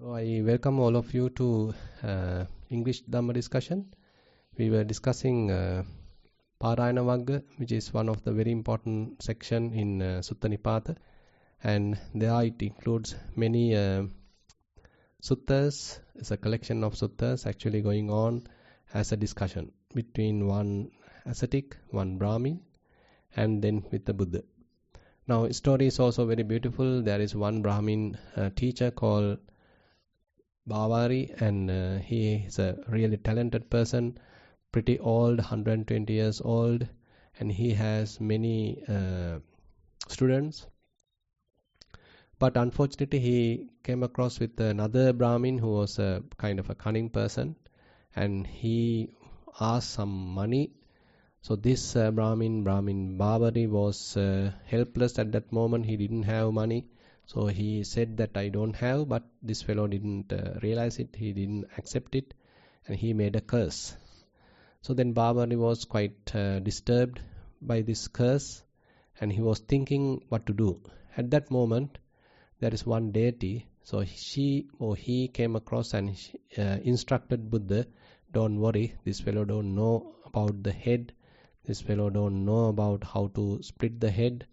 So I welcome all of you to English Dhamma discussion. We were discussing Parayana Vagga, which is one of the very important section in Sutta Nipata, and there it includes many suttas. It's a collection of suttas actually going on as a discussion between one ascetic, one Brahmin, and then with the Buddha. Now, story is also very beautiful. There is one Brahmin teacher called Bavari, and he is a really talented person, pretty old, 120 years old, and he has many students. But unfortunately, he came across with another Brahmin who was a kind of a cunning person, and he asked some money. So this Brahmin Bavari, was helpless at that moment. He didn't have money. So he said that I don't have, but this fellow didn't realize it. He didn't accept it, and he made a curse. So then Babari was quite disturbed by this curse, and he was thinking what to do. At that moment, there is one deity. So he came across and instructed Buddha, don't worry, this fellow don't know about the head. This fellow don't know about how to split the head.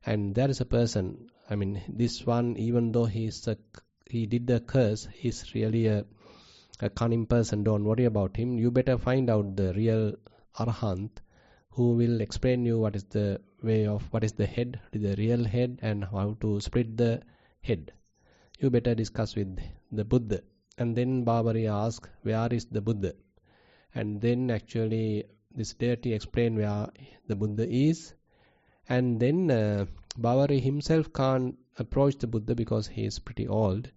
And there is a person, I mean, this one, even though he did the curse, he's really a cunning person. Don't worry about him. You better find out the real Arahant who will explain you what is the way of what is the head, the real head, and how to split the head. You better discuss with the Buddha. And then Babari asked, where is the Buddha? And then actually this deity explained where the Buddha is. And then Bavari himself can't approach the Buddha because he is pretty old.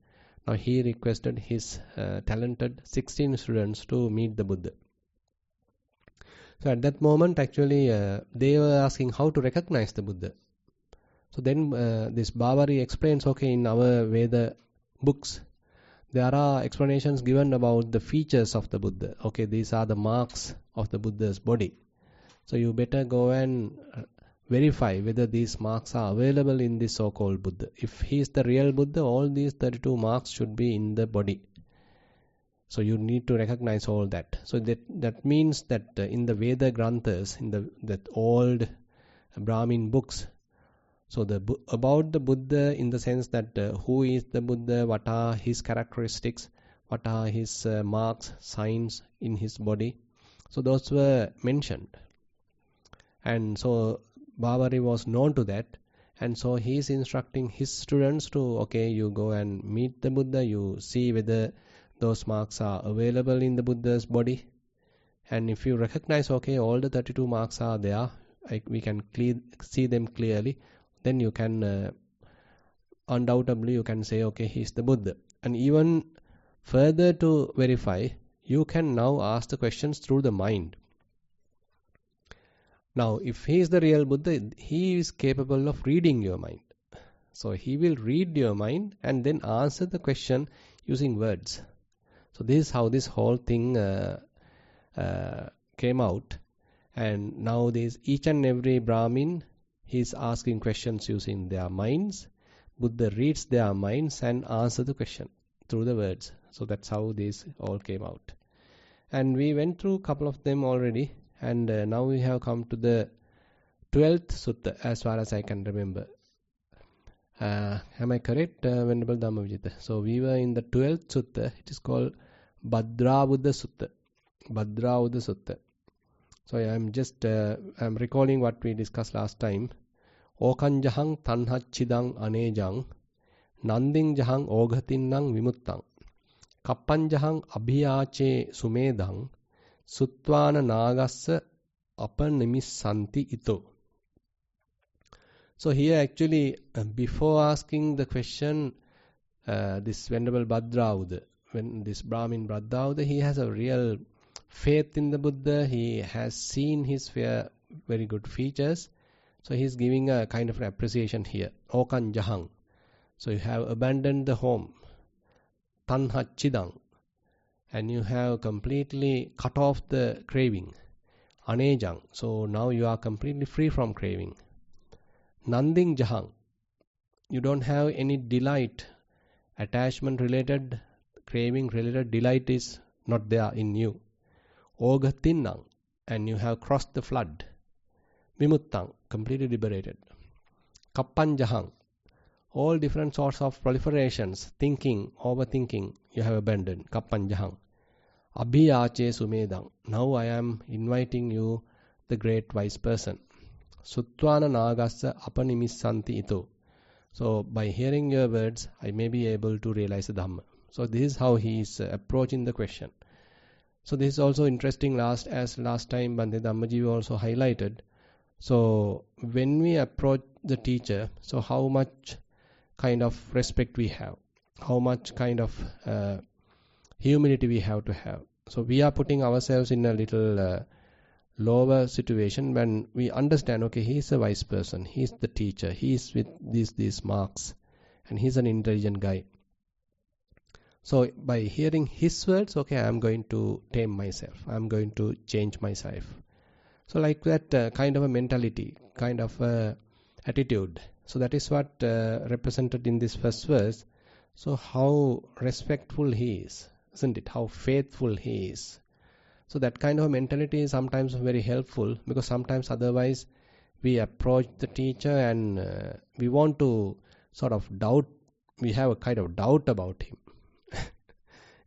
Now he requested his talented 16 students to meet the Buddha. So at that moment, actually, they were asking how to recognize the Buddha. So then this Bavari explains, okay, in our Veda books, there are explanations given about the features of the Buddha. Okay, these are the marks of the Buddha's body. So you better go and verify whether these marks are available in this so-called Buddha. If he is the real Buddha, all these 32 marks should be in the body. So you need to recognize all that. So that means that in the Veda Granthas, in that old Brahmin books, so about the Buddha in the sense that who is the Buddha, what are his characteristics, what are his marks, signs in his body. So those were mentioned. And so Bavari was known to that, and so he is instructing his students to, okay, you go and meet the Buddha, you see whether those marks are available in the Buddha's body, and if you recognize, okay, all the 32 marks are there, we can see them clearly, then you can undoubtedly you can say, okay, he is the Buddha. And even further to verify, you can now ask the questions through the mind. Now, if he is the real Buddha, he is capable of reading your mind. So he will read your mind and then answer the question using words. So this is how this whole thing came out. And now each and every Brahmin, he is asking questions using their minds. Buddha reads their minds and answers the question through the words. So that's how this all came out. And we went through a couple of them already. And now we have come to the 12th sutta, as far as I can remember. Am I correct, Venerable Dhammavijita? So we were in the 12th sutta. It is called Bhadrabuddha Sutta. Bhadrabuddha Sutta. So I'm recalling what we discussed last time. Okanjahang tanhachidang anejang, nanding jahang ogatinnang vimuttang, kappanjahang abhiyache sumedang, Suttvana Nagassa Apanimissanti Ito. So here actually, before asking the question, this Venerable Bhadrabuddha, when this Brahmin Bhadrabuddha, he has a real faith in the Buddha. He has seen his very good features. So he is giving a kind of an appreciation here. Okan Jahang. So you have abandoned the home. Tanhachidang. And you have completely cut off the craving. Anejang. So now you are completely free from craving. Nanding Jahang. You don't have any delight, attachment related craving related delight is not there in you. Ogatinnang, and you have crossed the flood. Vimuttang, completely liberated. Kappanjahang, all different sorts of proliferations, thinking, overthinking, you have abandoned. Kappanjahang. Abhiyache sumedang, now I am inviting you, the great wise person. Sutwana nagassa apanimissanti ito. So by hearing your words, I may be able to realize the Dhamma. So this is how he is approaching the question. So this is also interesting, as last time Bhante Dhammaji also highlighted. So when we approach the teacher, so how much kind of respect we have, how much kind of humility we have to have. So we are putting ourselves in a little lower situation when we understand, okay, he is a wise person, he is the teacher, he is with these marks, and he is an intelligent guy. So by hearing his words, okay, I am going to tame myself, I am going to change myself. So like that kind of a mentality, kind of a attitude. So that is what represented in this first verse. So how respectful he is, isn't it? How faithful he is. So that kind of mentality is sometimes very helpful, because sometimes otherwise we approach the teacher and we want to sort of doubt, we have a kind of doubt about him.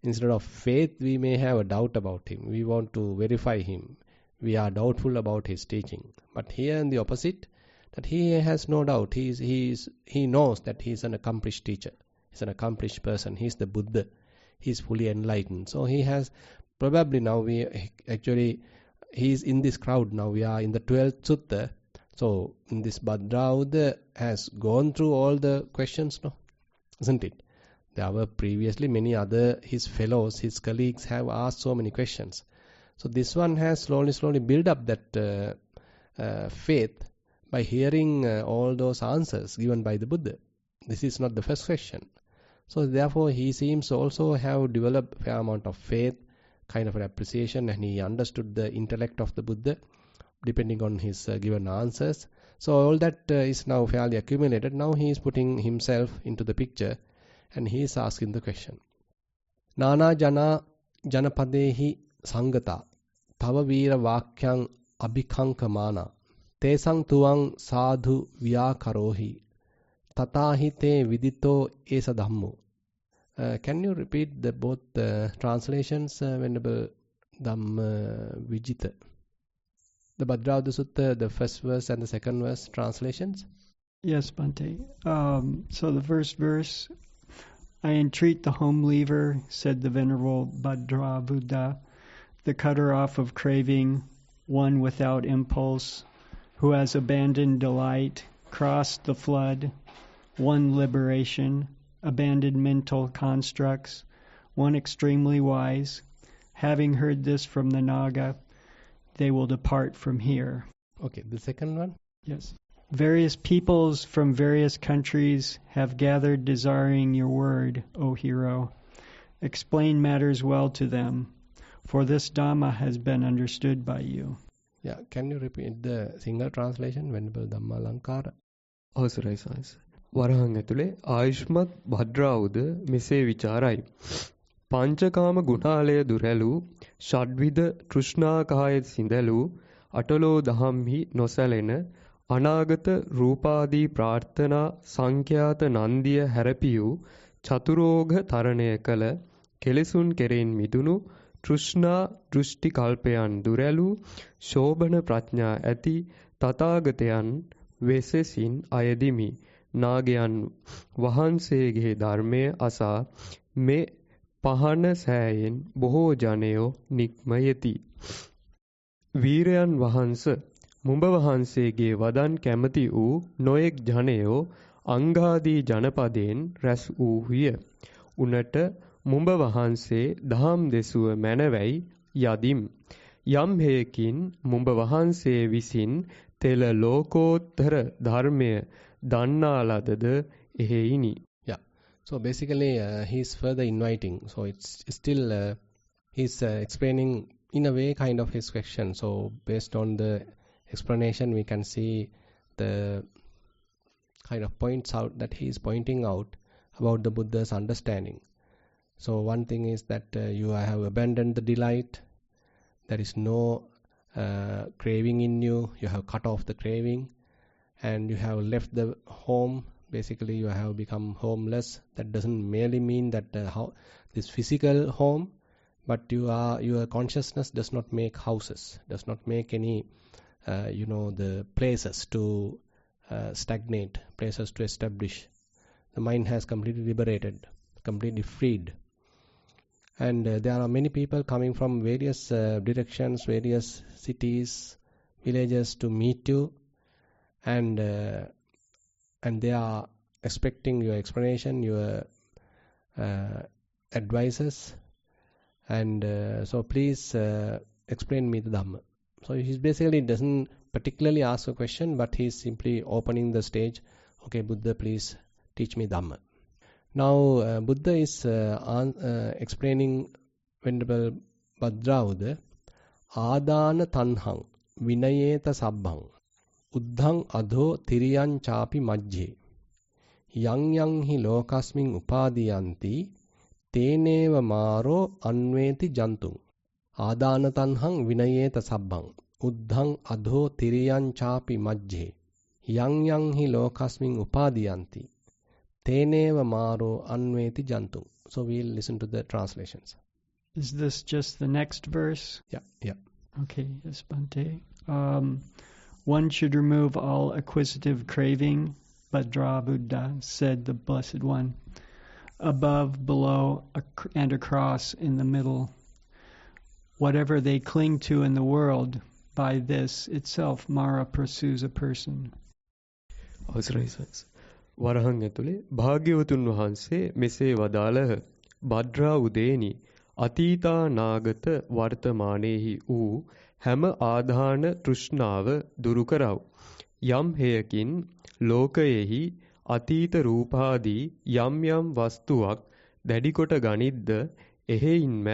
Instead of faith, we may have a doubt about him. We want to verify him. We are doubtful about his teaching. But here in the opposite, that he has no doubt. He knows that he is an accomplished teacher. He is an accomplished person. He is the Buddha. He is fully enlightened. So he has probably now he is in this crowd now. We are in the 12th sutta. So in this Bhadrauda has gone through all the questions, no? Isn't it? There were previously many other, his fellows, his colleagues have asked so many questions. So this one has slowly built up that faith by hearing all those answers given by the Buddha. This is not the first question. So therefore he seems also have developed a fair amount of faith, kind of an appreciation, and he understood the intellect of the Buddha depending on his given answers. So all that is now fairly accumulated. Now he is putting himself into the picture and he is asking the question. Nana jana janapadehi sangata tava vira vakyang abhikankamana tesang tuang sadhu vyakarohi tatahi te vidito esa dhammo. Can you repeat both translations, Venerable Dhamma Vijita? The Bhadrauda Sutta, the first verse and the second verse translations? Yes, Bhante. So the first verse, I entreat the home leaver, said the Venerable Bhadrauda, the cutter off of craving, one without impulse, who has abandoned delight, crossed the flood, one liberation, abandoned mental constructs, one extremely wise. Having heard this from the Naga, they will depart from here. Okay, the second one? Yes. Various peoples from various countries have gathered desiring your word, O hero. Explain matters well to them, for this Dhamma has been understood by you. Yeah, can you repeat the single translation, Venerable Dhamma Lankara? අවසරයි සාංශ. වරහන් ඇතුලේ ආයුෂ්මත් භද්‍රාවුද මෙසේ විචාරයි. පංචකාම ගුණාලය දුරැලු ෂඩ්විධ තෘෂ්ණාකාය සිඳලු අටලෝ දහම්හි නොසැලෙන අනාගත රූපාදී ප්‍රාර්ථනා සංඛ්‍යාත නන්දිය හැරපියු චතුරෝග තරණය කළ කෙලෙසුන් කෙරෙන් මිදුණු තෘෂ්ණා දෘෂ්ටි කල්පයන් දුරැලු ශෝභන ප්‍රඥා ඇති තථාගතයන් වෙසෙසින් අයදිමි. නාගයන් වහන්සේගේ ධර්මය අසා මේ පහන සෑයෙන් බොහෝ ජනයෝ නික්මයති. වීරයන් වහන්ස මුඹ වහන්සේගේ වදන් කැමති වූ නොයෙක් ජනයෝ අංගාදී ජනපදයෙන් රැස් වූහිය. උනට මුඹ වහන්සේ දහම් දෙසුව මැනවැයි යදිම්. යම් හේකින් මුඹ වහන්සේ විසින් තෙල ලෝකෝත්තර ධර්මය දන්නා ලදද එහෙයිනි. So basically he's further inviting. So it's still he's explaining in a way kind of his question. So based on the explanation we can see the kind of points out that he is pointing out about the Buddha's understanding. So one thing is that you have abandoned the delight. There is no craving in you. You have cut off the craving, and you have left the home. Basically, you have become homeless. That doesn't merely mean that this physical home, but your consciousness does not make houses, does not make any the places to stagnate, places to establish. The mind has completely liberated, completely freed. And there are many people coming from various directions, various cities, villages to meet you, and they are expecting your explanation, your advices, and so please explain me the Dhamma. So he basically doesn't particularly ask a question, but he's simply opening the stage. Okay, Buddha, please teach me Dhamma. Now Buddha is explaining Venerable Bhadrauda, Adana tanhang vinayeta sabbhang uddhang adho tiriyan chapi majje yang yang hi lokasmin upadiyanti teneva maro anveti jantung. Adana tanhang vinayeta sabbhang uddhang adho tiriyan chapi majje yang yang hi lokasmin upadiyanti teneva maro anveti jantung. So we'll listen to the translations. Is this just the next verse? Yeah. Okay, yes, Bhante. One should remove all acquisitive craving, Bhadra Buddha, said the Blessed One. Above, below, and across, in the middle. Whatever they cling to in the world, by this itself Mara pursues a person. වරහන් ඇතුලේ භාග්‍යවතුන් වහන්සේ මෙසේ වදාළහ. භද්‍රා උදේනි අතීතා නාගත වර්තමානයේහි වූ හැම ආධාන තෘෂ්ණාව දුරු කරව. යම් හේයකින් ලෝකයෙහි අතීත රූපාදී යම් යම් වස්තුවක් දැඩිකොට ගනිද්ද එහෙයින්ම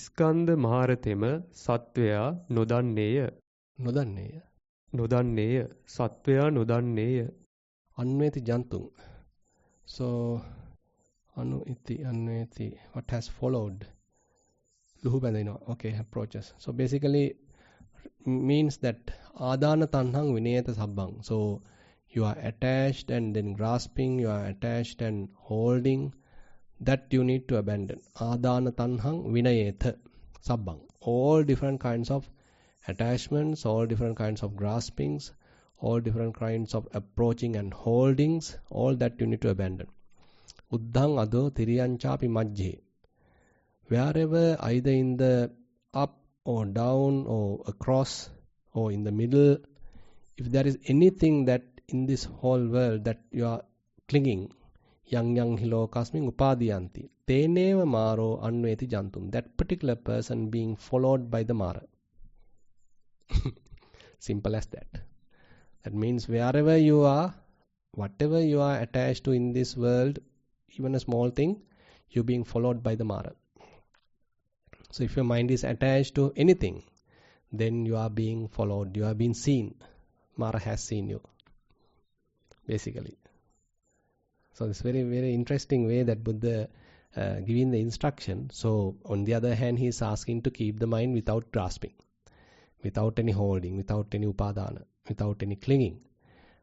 ස්කන්ධ මහරතෙම සත්වයා නොදන්නේය. සත්වයා නොදන්නේය. Anveti jantung. So anu iti anveti, what has followed? Luhubandino. Okay, approaches. So basically means that adana tanhang vinayata sabbang. So you are attached and then grasping, you are attached and holding, that you need to abandon. Adana tanhang vinayata sabbang. All different kinds of attachments, all different kinds of graspings, all different kinds of approaching and holdings, all that you need to abandon. Uddhang adho tiriyanchapi majje. Wherever, either in the up or down or across or in the middle, if there is anything that in this whole world that you are clinging, yang yang hilo kasming upadiyanti, teneva maro anveti jantum, that particular person being followed by the mara. Simple as that. That means wherever you are, whatever you are attached to in this world, even a small thing, you're being followed by the mara. So if your mind is attached to anything, then you are being followed, you are being seen. Mara has seen you, basically. So it's very, very interesting way that Buddha giving the instruction. So on the other hand, he is asking to keep the mind without grasping, without any holding, without any upadana, without any clinging.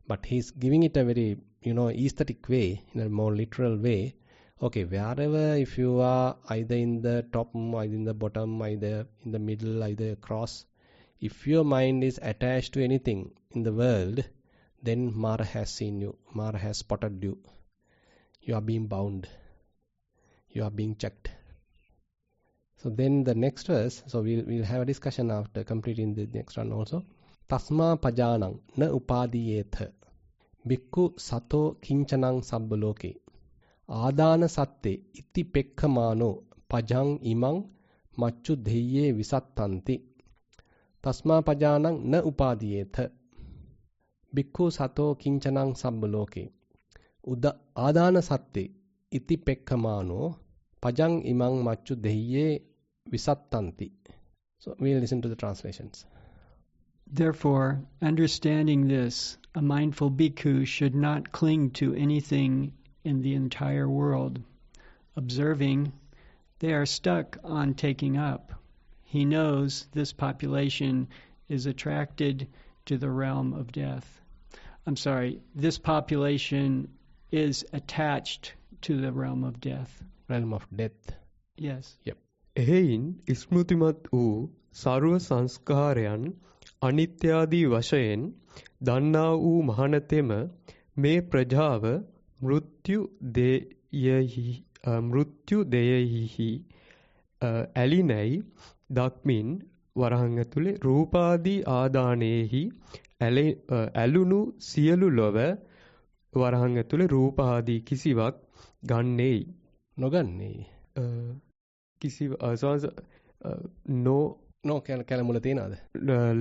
But he's giving it a very, aesthetic way, in a more literal way. Okay, wherever, if you are either in the top, either in the bottom, either in the middle, either across, if your mind is attached to anything in the world, then Mara has seen you, Mara has spotted you. You are being bound, you are being checked. So then the next verse, so we'll have a discussion after completing the next one also. Tasma pajanang na upadiyetha bhikkhu sato kinchanang sabbaloke adana satte iti pekkhamano pajang imang machu dheye visattanti. Tasma pajanang na upadiyetha bhikkhu sato kinchanang sabbaloke adana satte iti pekkhamano pajang imang machu dheye visattanti. So we'll listen to the translations. Therefore, understanding this, a mindful bhikkhu should not cling to anything in the entire world. Observing, they are stuck on taking up. He knows this population is attracted to the realm of death. I'm sorry, this population is attached to the realm of death. Realm of death. Yes. Yep. එහෙයින් ස්මෘතිමත් වූ සර්ව සංස්කාරයන් අනිත්‍යාදී වශයෙන් දන්නා වූ මහණතෙම මේ ප්‍රජාව මෘත්‍යු දෙයෙහි ඇලිනැයි දක්මින් වරහන් ඇතුලේ රූපාදී ආදානයේහි ඇලුණු සියලු ලොව වරහන් ඇතුලේ රූපාදී කිසිවක් ගන්නේයි නොගන්නේ. No, කැලමුල තියනවාද?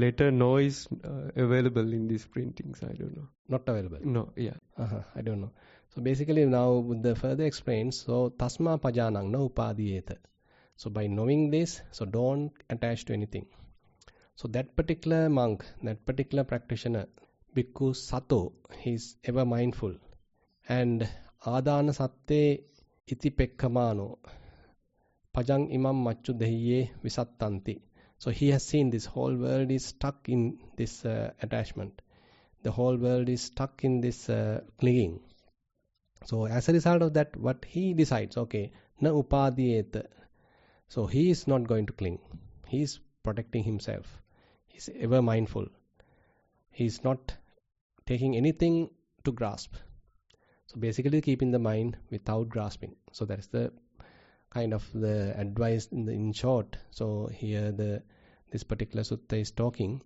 letter no is available in these printings. I don't know. Not available. No, yeah. I don't know. So basically now Buddha further explains, so tasma pajanang na upadiyeta. So by knowing this, so don't attach to anything. So that particular monk, that particular practitioner, Bhikkhu Sato, he is ever mindful. And adana satte iti pekkamano pajang imam machu dehiye visattanti. So he has seen this whole world is stuck in this attachment. The whole world is stuck in this clinging. So as a result of that, what he decides, okay, na upadiyeta. So he is not going to cling. He is protecting himself. He is ever mindful. He is not taking anything to grasp. So basically keeping the mind without grasping. So that is the kind of the advice in short. So here this particular sutta is talking.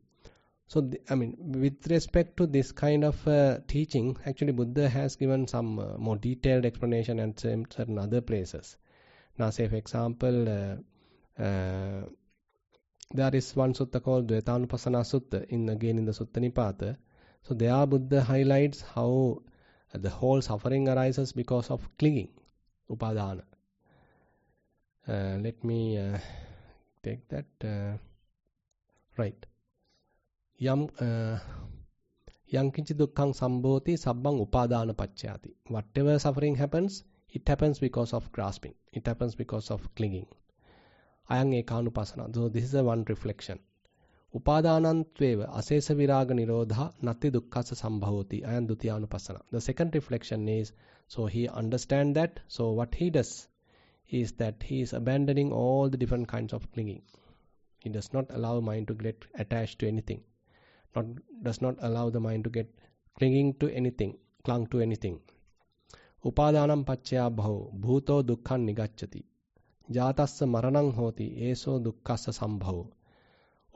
So with respect to this kind of teaching, actually Buddha has given some more detailed explanation at certain other places. Now say for example, there is one sutta called Dvaitanupassana Sutta, again in the Sutta Nipata. So there Buddha highlights how the whole suffering arises because of clinging, upadana. Let me take that. Right. Yam kinchi dukkhang sambhoti sabbang upadana pacchayati. Whatever suffering happens, it happens because of grasping. It happens because of clinging. Ayang ekanupasana. So this is a one reflection. Upadanantveva asesa viraga nirodha nati dukkhasa sambhavoti. Ayang dutiyanupasana. The second reflection is, so he understands that. So what he does is that he is abandoning all the different kinds of clinging. He does not allow mind to get attached to anything. Does not allow the mind to get clung to anything. Upadanam pacchaya bhavo bhuto dukkhan nigacchati. Jatasya maranang hoti eso dukkhasya sambhavo.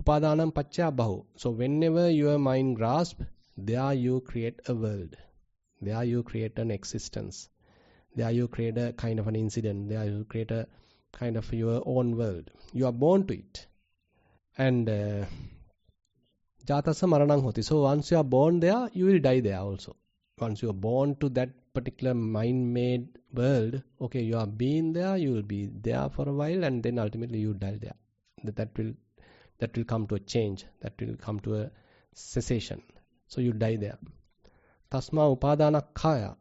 Upadanam pacchaya bhavo. So whenever your mind grasps, there you create a world. There you create an existence. There you create a kind of an incident. There you create a kind of your own world. You are born to it. And Jatasya maranang hoti. So once you are born there, you will die there also. Once you are born to that particular mind-made world, okay, you are being there, you will be there for a while, and then ultimately you die there. That will come to a change. That will come to a cessation. So you die there. Tasma upadana khaya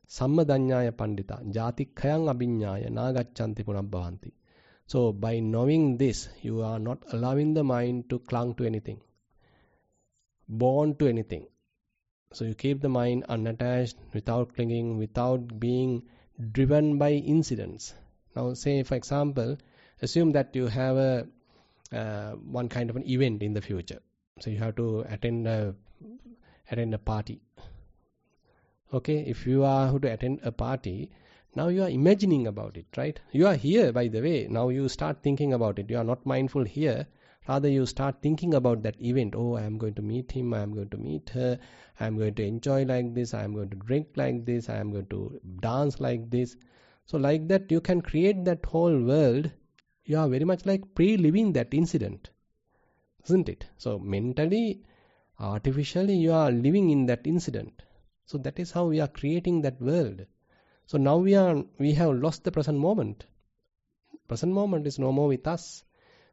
sammadanyaya pandita jati khayang abhinyaya nagachanti punabhavanti. So by knowing this, you are not allowing the mind to cling to anything, born to anything. So you keep the mind unattached, without clinging, without being driven by incidents. Now say for example, assume that you have one kind of an event in the future. So you have to attend a party. Okay, if you are to attend a party, now you are imagining about it, right? You are here, by the way. Now you start thinking about it. You are not mindful here. Rather, you start thinking about that event. Oh, I am going to meet him. I am going to meet her. I am going to enjoy like this. I am going to drink like this. I am going to dance like this. So like that, you can create that whole world. You are very much like pre-living that incident, isn't it? So mentally, artificially, you are living in that incident. So that is how we are creating that world. So now we have lost the present moment. Present moment is no more with us.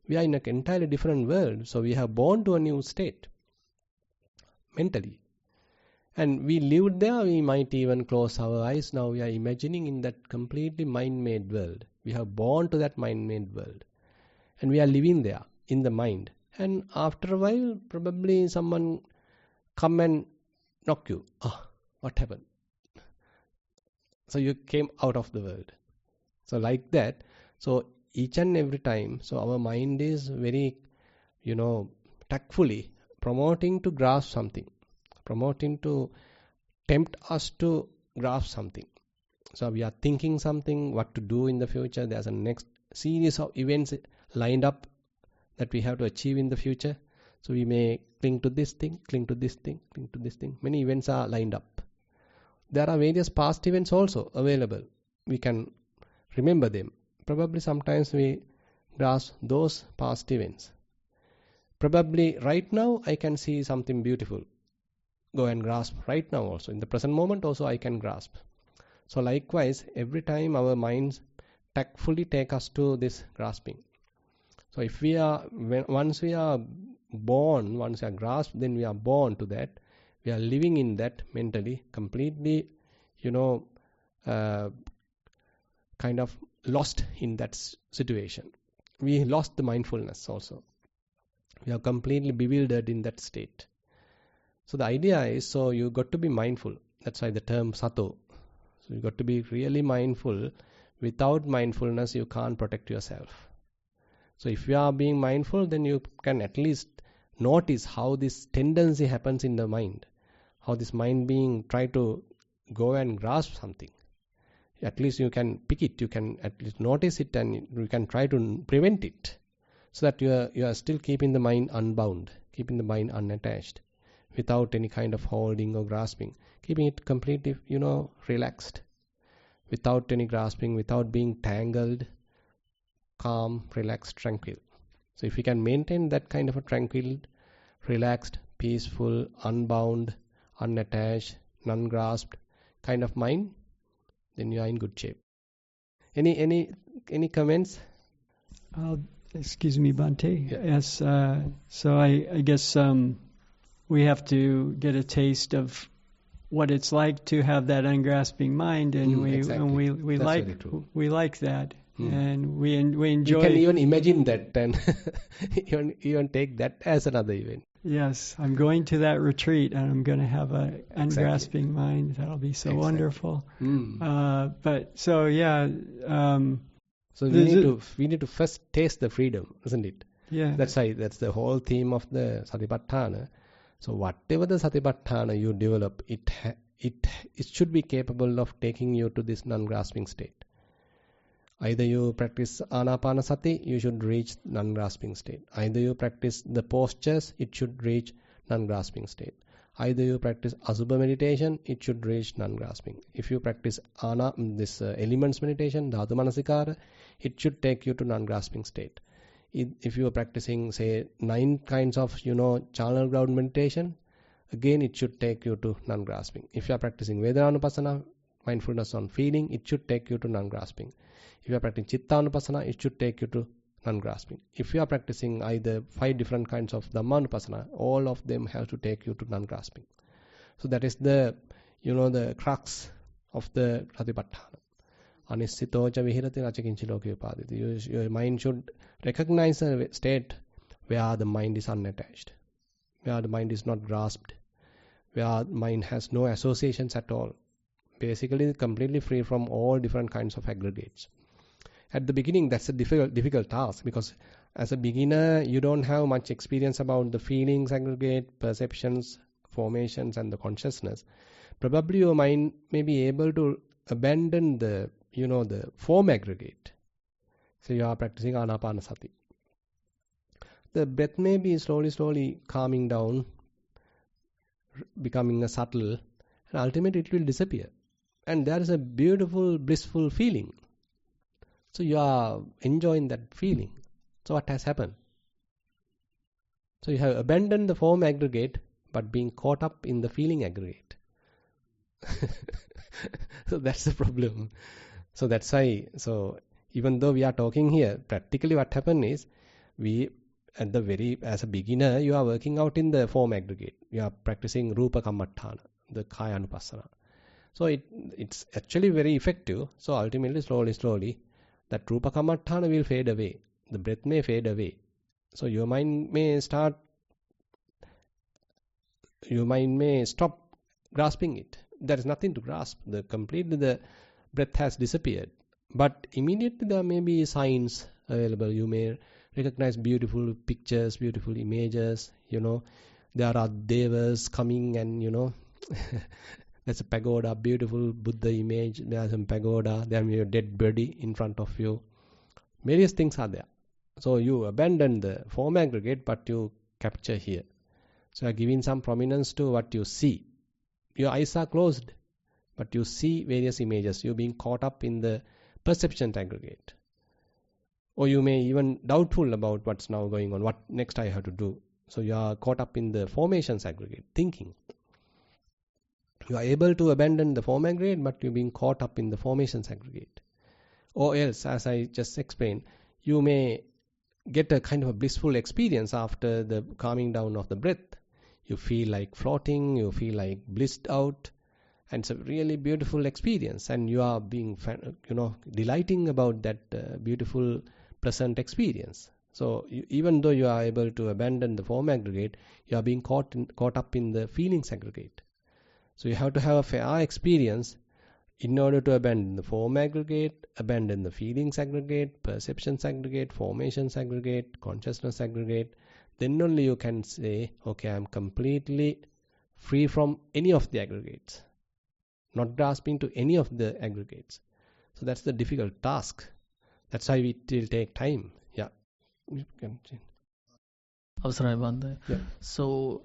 We are in an entirely different world. So we have born to a new state mentally. And we lived there, we might even close our eyes. Now we are imagining in that completely mind-made world. We have born to that mind-made world. And we are living there in the mind. And after a while, probably someone come and knock you. What happened? So you came out of the world. So like that. So each and every time, so our mind is very, tactfully promoting to grasp something, promoting to tempt us to grasp something. So we are thinking something, what to do in the future. There's a next series of events lined up that we have to achieve in the future. So we may cling to this thing, cling to this thing, cling to this thing. Many events are lined up. There are various past events also available. We can remember them. Probably sometimes we grasp those past events. Probably right now I can see something beautiful. Go and grasp right now also. In the present moment also I can grasp. So likewise, every time our minds tactfully take us to this grasping. So if once we are born, once we are grasped, then we are born to that. We are living in that mentally, completely, kind of lost in that situation. We lost the mindfulness also. We are completely bewildered in that state. So the idea is, so you got to be mindful. That's why the term sato. So you got to be really mindful. Without mindfulness, you can't protect yourself. So if you are being mindful, then you can at least notice how this tendency happens in the mind. How this mind being try to go and grasp something. At least you can pick it, you can at least notice it, and you can try to prevent it. So that you are still keeping the mind unbound, keeping the mind unattached, without any kind of holding or grasping, keeping it completely, relaxed, without any grasping, without being tangled, calm, relaxed, tranquil. So if you can maintain that kind of a tranquil, relaxed, peaceful, unbound, unattached, non-grasped kind of mind, then you are in good shape. Any comments? Excuse me, Bhante. Yeah. Yes. So I guess we have to get a taste of what it's like to have that ungrasping mind, and we like that, and we enjoy. You can even imagine that, and even take that as another event. Yes, I'm going to that retreat, and I'm going to have a ungrasping mind. That'll be so wonderful. But so yeah. So we need to first taste the freedom, isn't it? Yeah. That's the whole theme of the Satipatthana. So whatever the Satipatthana you develop, it should be capable of taking you to this non-grasping state. Either you practice Anapanasati, you should reach non-grasping state. Either you practice the postures, it should reach non-grasping state. Either you practice Asubha meditation, it should reach non-grasping. If you practice elements meditation, Dhatu Manasikara, it should take you to non-grasping state. If you are practicing, say, 9 kinds of, channel ground meditation, again it should take you to non-grasping. If you are practicing Vedananupassana, mindfulness on feeling, it should take you to non-grasping. If you are practicing Chittanupassana, it should take you to non-grasping. If you are practicing either 5 different kinds of Dhammanupassana, all of them have to take you to non-grasping. So that is the crux of the Satipatthana. Anissitoja vihirati nachakinchi loke upaditi. Your mind should recognize a state where the mind is unattached, where the mind is not grasped, where mind has no associations at all. Basically, completely free from all different kinds of aggregates. At the beginning, that's a difficult task, because as a beginner, you don't have much experience about the feelings aggregate, perceptions, formations, and the consciousness. Probably your mind may be able to abandon the form aggregate. So you are practicing Anapanasati. The breath may be slowly calming down, becoming a subtle, and ultimately it will disappear. And there is a beautiful, blissful feeling. So you are enjoying that feeling. So what has happened? So you have abandoned the form aggregate, but being caught up in the feeling aggregate. So that's the problem. So that's why, even though we are talking here, practically what happened is, as a beginner, you are working out in the form aggregate. You are practicing Rupa Kammatthana. the Kaya Anupassana. So it's actually very effective. So ultimately, slowly, that Rupa Kamatthana will fade away. The breath may fade away. So your mind may stop grasping it. There is nothing to grasp. Completely the breath has disappeared. But immediately there may be signs available. You may recognize beautiful pictures, beautiful images. There are devas coming, and there's a pagoda, beautiful Buddha image. There's some pagoda. There may be a dead body in front of you. Various things are there. So you abandon the form aggregate, but you capture here. So you are giving some prominence to what you see. Your eyes are closed, but you see various images. You're being caught up in the perception aggregate. Or you may even doubtful about what's now going on, what next I have to do. So you are caught up in the formations aggregate, thinking. You are able to abandon the form aggregate, but you're being caught up in the formations aggregate. Or else, as I just explained, you may get a kind of a blissful experience after the calming down of the breath. You feel like floating, you feel like blissed out, and it's a really beautiful experience, and you are being delighting about that beautiful pleasant experience. So even though you are able to abandon the form aggregate, you are being caught up in the feelings aggregate. So you have to have a fair experience in order to abandon the form aggregate, abandon the feelings aggregate, perceptions aggregate, formations aggregate, consciousness aggregate. Then only you can say, okay, I am completely free from any of the aggregates, not grasping to any of the aggregates. So that's the difficult task. That's why it will take time. Yeah. You can change. Avasaraya Bandha. Yeah. So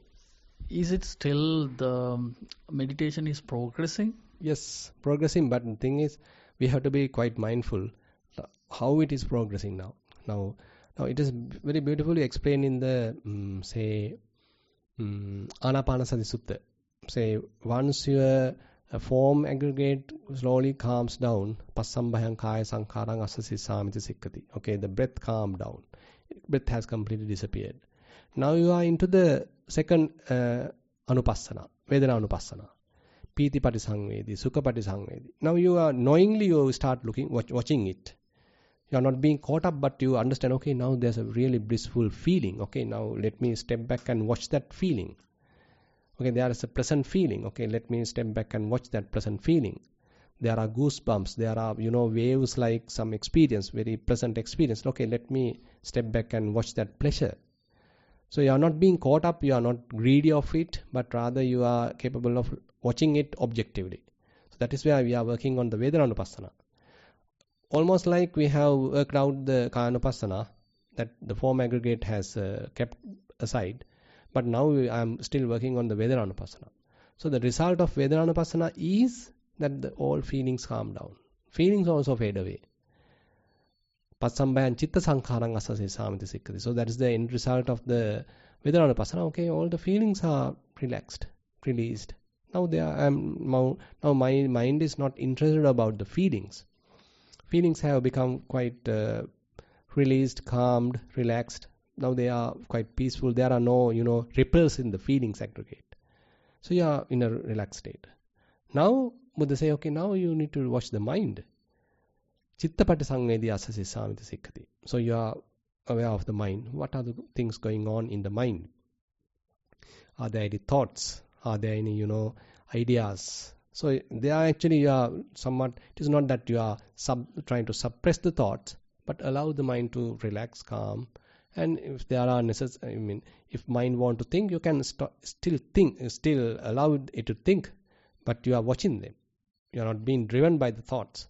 is it still the meditation is progressing? Yes, progressing, but the thing is, we have to be quite mindful how it is progressing now. Now it is very beautifully explained in the Anapanasati Sutta. Say once your form aggregate slowly calms down, Passambhayam Kaya Sankharang Asasi Samiti Sikkati. Okay, the breath calmed down. Breath has completely disappeared. Now you are into the second Anupassana, Vedana Anupassana. Piti Patisangvedi, Sukha Patisangvedi. Now you are knowingly you start watching it. You are not being caught up, but you understand, okay, now there's a really blissful feeling. Okay, now let me step back and watch that feeling. Okay, there is a pleasant feeling. Okay, let me step back and watch that pleasant feeling. There are goosebumps. There are, waves like some experience, very pleasant experience. Okay, let me step back and watch that pleasure. So you are not being caught up. You are not greedy of it, but rather you are capable of watching it objectively. So that is where we are working on the Vedana Anupassana. Almost like we have worked out the Kaya Anupassana that the form aggregate has kept aside. But now I am still working on the Vedana Anupassana. So the result of Vedana Anupassana is that all feelings calm down. Feelings also fade away. Passambhayam Chitta Sankharang Asasi Samiti Sikkati. So that is the end result of the Vedana Anupassana. Okay, all the feelings are relaxed, released. Now my mind is not interested about the feelings. Feelings have become quite released, calmed, relaxed. Now they are quite peaceful. There are no, ripples in the feelings aggregate. So you are in a relaxed state. Now Buddha say, okay, now you need to watch the mind. Chitta Patisangvedi Asasi Samiti Sikkati. So you are aware of the mind. What are the things going on in the mind? Are there any thoughts? Are there any, ideas? So they are actually, you are somewhat, it is not that you are trying to suppress the thoughts, but allow the mind to relax, calm. And if there are if mind want to think, you can still think, still allow it to think, but you are watching them. You are not being driven by the thoughts.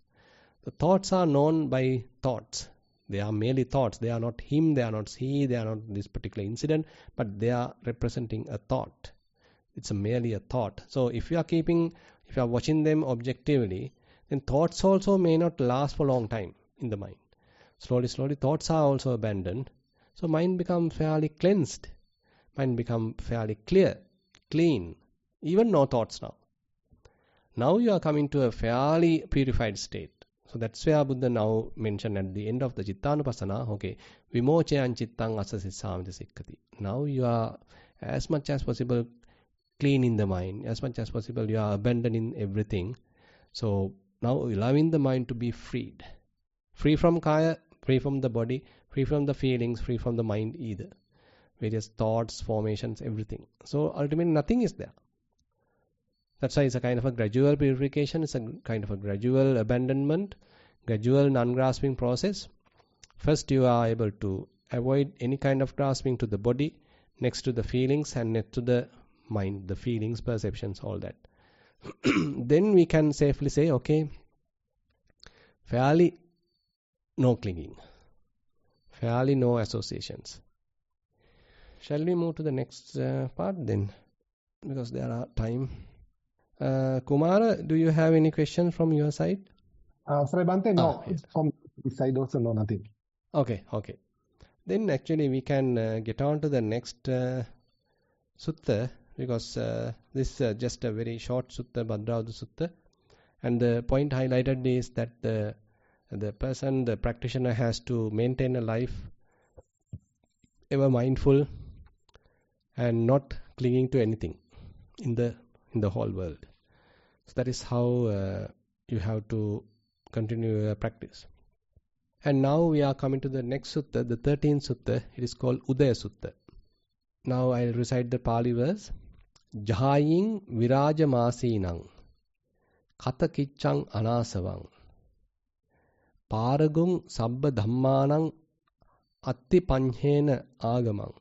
The thoughts are known by thoughts. They are merely thoughts. They are not him, they are not he, they are not this particular incident, but they are representing a thought. It's merely a thought. So if you are watching them objectively, then thoughts also may not last for a long time in the mind. Slowly, thoughts are also abandoned. So mind becomes fairly cleansed. Mind becomes fairly clear, clean. Even no thoughts now. Now you are coming to a fairly purified state. So that's where Buddha now mentioned at the end of the Chittanupassana, okay, Vimochayan Chittang Asasi Samiti Sikkati. Now you are as much as possible cleaning the mind. As much as possible, you are abandoning everything. So now allowing the mind to be freed. Free from kaya, free from the body, free from the feelings, free from the mind either. Various thoughts, formations, everything. So ultimately nothing is there. That's why it's a kind of a gradual purification, it's a kind of a gradual abandonment, gradual non-grasping process. First you are able to avoid any kind of grasping to the body, next to the feelings, and next to the mind, the feelings, perceptions, all that. Then we can safely say, okay, fairly no clinging, fairly no associations. Shall we move to the next part then? Because there are time. Kumara, do you have any questions from your side? Sorry, Bante, no. Yes. From this side also, no, nothing. Okay. Then actually we can get on to the next sutta, because this is just a very short sutta, Bhadrauda Sutta. And the point highlighted is that the person, the practitioner, has to maintain a life ever mindful and not clinging to anything in the whole world. So that is how you have to continue your practice. And now we are coming to the next sutta, the 13th sutta. It is called Udaya Sutta. Now I will recite the Pali verse. Jahayin viraja masinang kata kiccang anasavang Paragung sabba dhammanang atti panhena agamang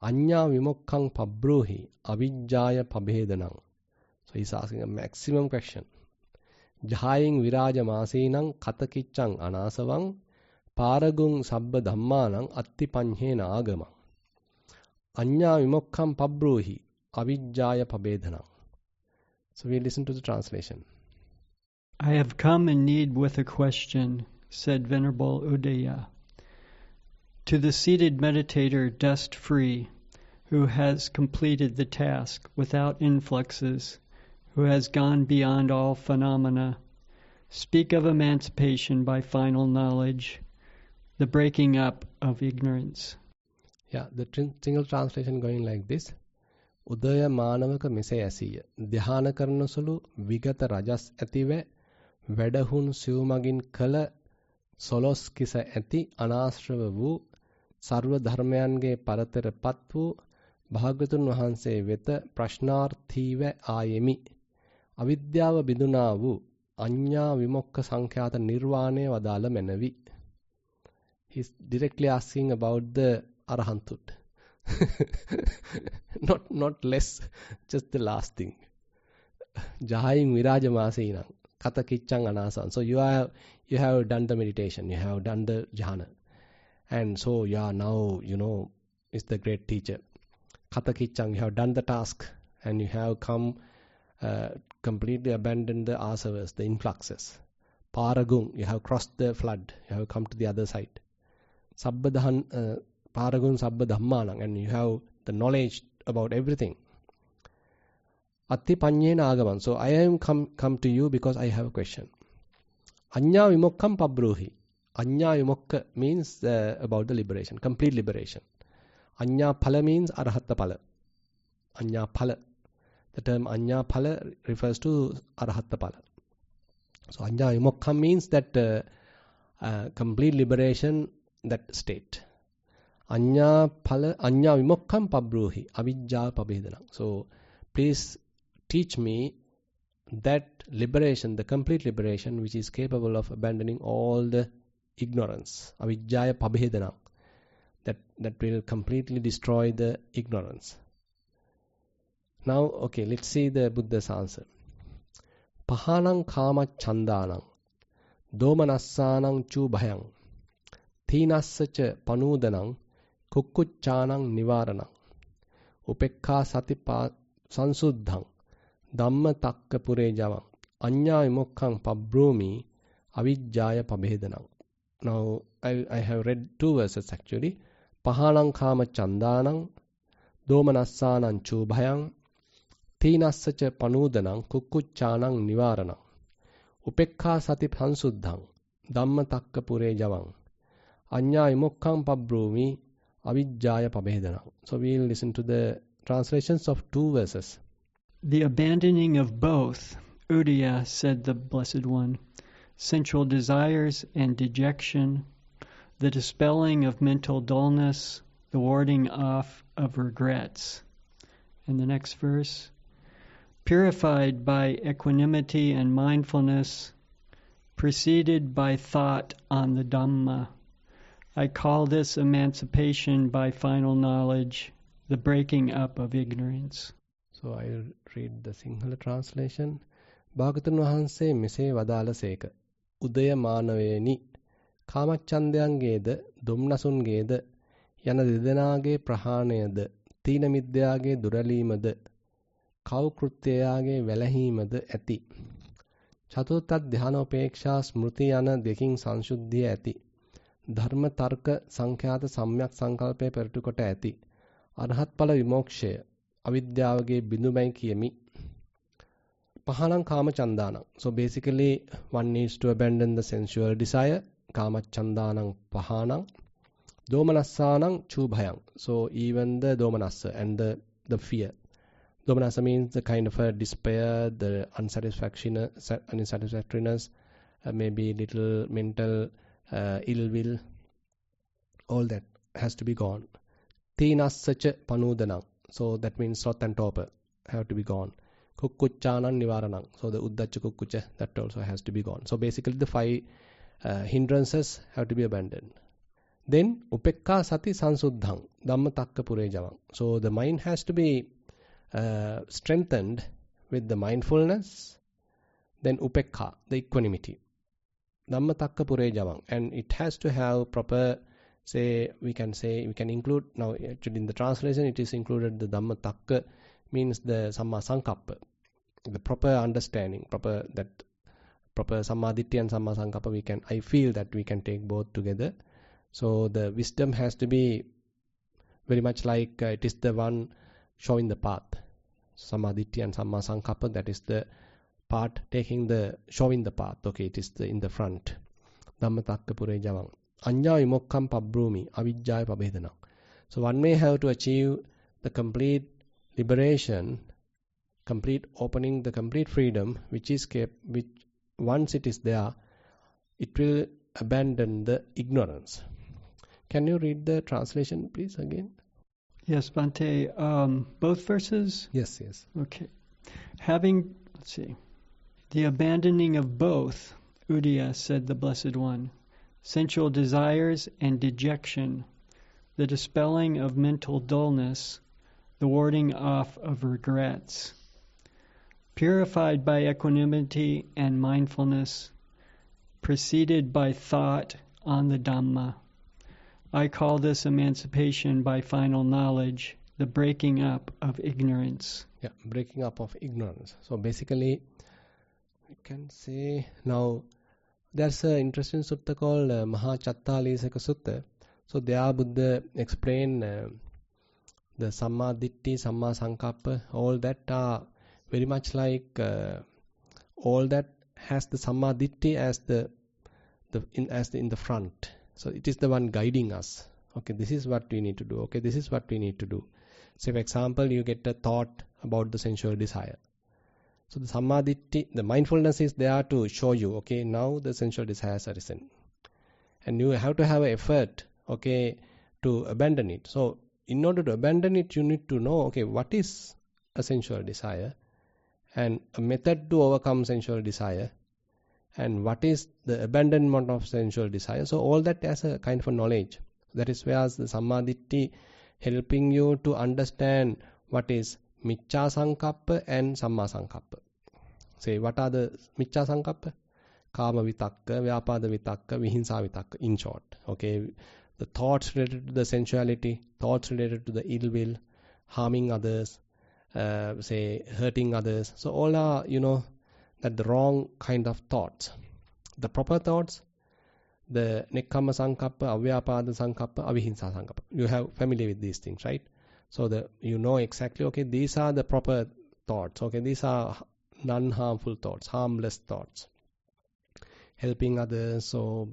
Anya vimokkang pabruhi avijjaya pabhedanang. So he's asking a maximum question. Jahayin viraja masinang kata kiccang anasavang Paragung sabba dhammanang atti panhena agamang Anya vimokkam pabruhi avijjaya pabhedanam. So we listen to the translation. I have come in need with a question, said Venerable Udaya. To the seated meditator dust-free, who has completed the task without influxes, who has gone beyond all phenomena, speak of emancipation by final knowledge, the breaking up of ignorance. Yeah, the single translation going like this. Udaya manavaka mese asiya. Dhyana karana sulu vigata rajas ative වැඩහුන් සිව්මගින් කළ සොලොස් කිස ඇති අනාශ්‍රව වූ සර්ව ධර්මයන්ගේ පරතර පත් වූ භාග්‍යතුන් වහන්සේ වෙත ප්‍රශ්නාර්ථීව ආයෙමි. අවිද්‍යාව බිඳුනා වූ අඤ්ඤා විමුක්ඛ සංඛ්‍යාත නිර්වාණය වදාළ මැනවි. He's directly asking about the arahanthood. not less, just the last thing. Jahayin viraja masinang kata kiccang anasan. So you have done the meditation, you have done the jhana, and so you are now, is the great teacher. Kata kiccang, you have done the task, and you have come completely abandoned the asavas, the influxes. Paragung, you have crossed the flood, you have come to the other side. Paragung sabba dhammanang, and you have the knowledge about everything. Atti panyena agaman. So I am come to you because I have a question. Anya vimokkam pabruhi. Anya vimokka means about the liberation, complete liberation. Anya phala means arahatta phala. Anya phala. The term anya phala refers to arahatta phala. So anya vimokkam means that complete liberation, that state. Anya vimokkam pabruhi avijja pabhedanam. So please teach me that liberation, the complete liberation, which is capable of abandoning all the ignorance. Avijjaya pabhedanam. That will completely destroy the ignorance. Now, okay, let's see the Buddha's answer. Pahanang kama chandanang domanassanang chu bhayang thinassacha panudanang kukkuccanang nivaranang upekha satipa sansuddhang Dhamma takka pure javang anya vimokkang pabrumi avijjaya pabhedanam. Now I have read two verses actually. Pahanang kama chandanang domanassanang chubhayang thinassacha panudanang kukkuccanang nivaranang upekha sati sansuddhang Dhamma takka pure javang anya vimokkang pabrumi avijjaya pabhedanam. So we will listen to the translations of two verses. The abandoning of both, Udaya, said the Blessed One, sensual desires and dejection, the dispelling of mental dullness, the warding off of regrets. And the next verse, purified by equanimity and mindfulness, preceded by thought on the Dhamma. I call this emancipation by final knowledge, the breaking up of ignorance. So I will read the Sinhala translation. භාගතුන් වහන්සේ මෙසේ වදාළසේක. උදය මානවේනි කාමච්ඡන්දයන්ගේද දුම්නසුන්ගේද යන දෙදෙනාගේ ප්‍රහාණයද තීන මිද්‍යාගේ දුරලීමද කව් කෘත්‍යයාගේ වැළහීමද ඇති. චතුර්ථ ධානෝපේක්ෂා ස්මෘති යන දෙකින් සංසුද්ධිය ඇති. ධර්ම තර්ක සංඛ්‍යාත සම්‍යක් සංකල්පය පෙරටු කොට ඇති. අරහත් ඵල විමෝක්ෂය අවිද්‍යාවගේ බිඳුමයි කියමි. Pahanang kama chandanang. So basically one needs to abandon the sensual desire. Kama chandanang pahanang. Domanassanang chubhayang. So even the domanassa and the fear. Domanassa means the kind of a despair, the unsatisfactoriness, maybe little mental ill will. All that has to be gone. Teenassacha panudanang. So that means sloth and torpor have to be gone. Kukkuchanang nivaranang. So the uddacha kukkucha, that also has to be gone. So basically the 5 hindrances have to be abandoned. Then upekka sati sansuddhang dhamma takka purejavang. So the mind has to be strengthened with the mindfulness. Then upekka, the equanimity. Dhamma takka purejavang. And it has to have proper, we can include, now actually in the translation it is included, the dhamma takka means the samma sankappa, the proper understanding, proper sammaditya and samma sankappa. I feel that we can take both together. So the wisdom has to be very much like it is the one showing the path. Sammaditya and samma sankappa, that is the part showing the path. Okay, it is in the front. Dhamma takka purejavang. Anya vimokkam pabbrumi avijjaya pabhedanam. So one may have to achieve the complete liberation, complete opening, the complete freedom, which once it is there, it will abandon the ignorance. Can you read the translation, please, again? Yes, Bhante. Both verses? Yes. Okay. The abandoning of both, Udaya, said the Blessed One, sensual desires and dejection, the dispelling of mental dullness, the warding off of regrets. Purified by equanimity and mindfulness, preceded by thought on the Dhamma. I call this emancipation by final knowledge, the breaking up of ignorance. Yeah, breaking up of ignorance. So basically, we can say now, there's an interesting sutta called Maha Chattalisaka Sutta. So there Buddha explained the Samma Ditti, Samma Sankappa, all that are very much like all that has the Samma Ditti as in the front. So it is the one guiding us. Okay, this is what we need to do. Okay, this is what we need to do. Say for example, you get a thought about the sensual desire. So the Samma Ditti, the mindfulness is there to show you, okay, now the sensual desires are arisen. And you have to have an effort, okay, to abandon it. So in order to abandon it, you need to know, okay, what is a sensual desire and a method to overcome sensual desire and what is the abandonment of sensual desire. So all that as a kind of a knowledge. That is where the Sammaditthi helping you to understand what is Micca Sankappa and Samma Sankappa. Say, what are the Micca Sankappa? Kama Vitakka, Vyapada Vitakka, Vihinsa Vitakka, in short. Okay, the thoughts related to the sensuality, thoughts related to the ill will, harming others, hurting others. So all are, that the wrong kind of thoughts. The proper thoughts, the Nekkhamma Sankappa, Avyapada Sankappa, Avihinsa Sankappa. You have familiar with these things, right? So exactly, okay, these are the proper thoughts. Okay, these are non-harmful thoughts, harmless thoughts. Helping others, so